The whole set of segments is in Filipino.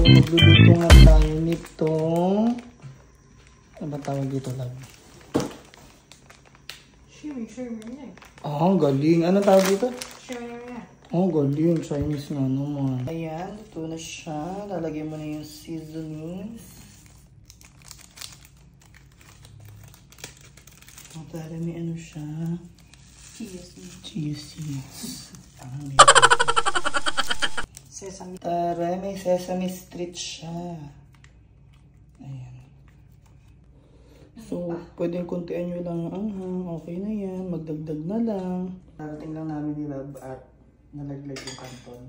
magluluto nga tayo nitong... Ano ba tawag dito lang? Shimmy niya. Oh, galing. Ano tawag dito? Shimmy niya. Oh, galing. Chinese nga naman. Ayan, ito na siya. Lalagyan mo na yung seasonings. Para may ano siya. Chia seeds. Sesame. Para may sesame street siya. Ayan. So, pwedeng kuntian nyo lang ang anghang. Okay na yan. Magdagdag na lang. Narating lang namin ni Lab at nalaglag yung kanton.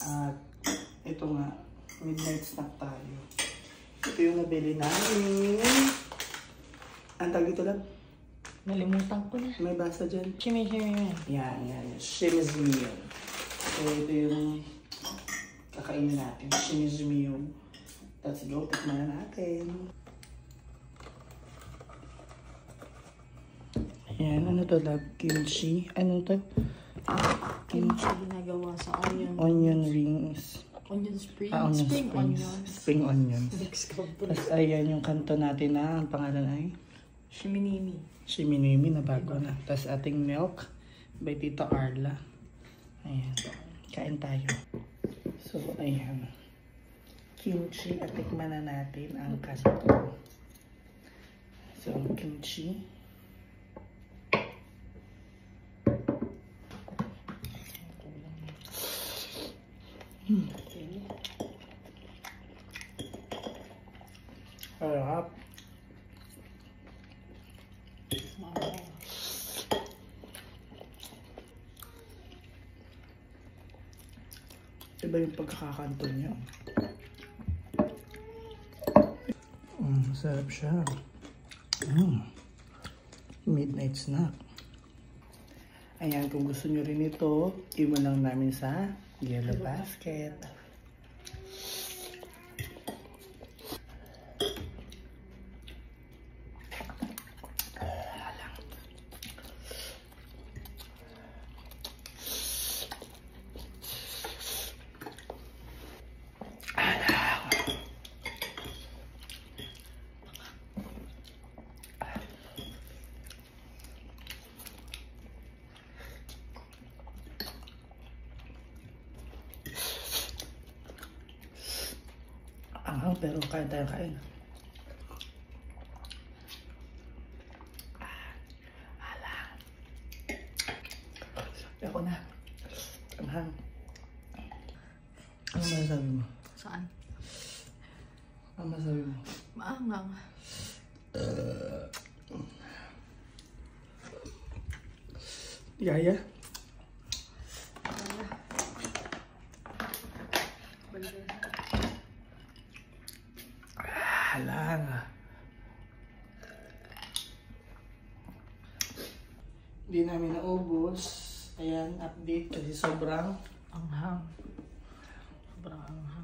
At ito nga, midnight snack tayo. Ito yung nabili namin. Ang tawag dito lang? Nalimutan ko na. May basa dyan. Shimmy. Yan. Shimi's meal. So, ito yung kakainin natin. Shimi's meal. Let's go. Tikman na natin. Ayan. Ano to, Lab? Kimchi. Ano to? Kimchi ginagawa sa onion. Onion rings. Onion spring. Spring onions. Spring onions. Next couple. Tapos ayan yung kanto natin na ang pangalan ay Shiminimi na bago na. Tapos ating milk by Tito Arla. Ayan. Kain tayo. So ayan. Kimchi at tikman na natin ang kanto. So kimchi. Harap. Iba yung pagkakakanto niya. Masarap siya. Midnight snack. Ayan, kung gusto nyo rin ito, iwan lang namin sa yellow basket. Pero kain tayo kain. Ako na. Anghang. Ano masasabi mo? Saan? Ano masasabi mo? Maangang. Yaya? Lang. Hindi namin naubos. Ayan, update kasi sobrang Anghang. Sobrang anghang.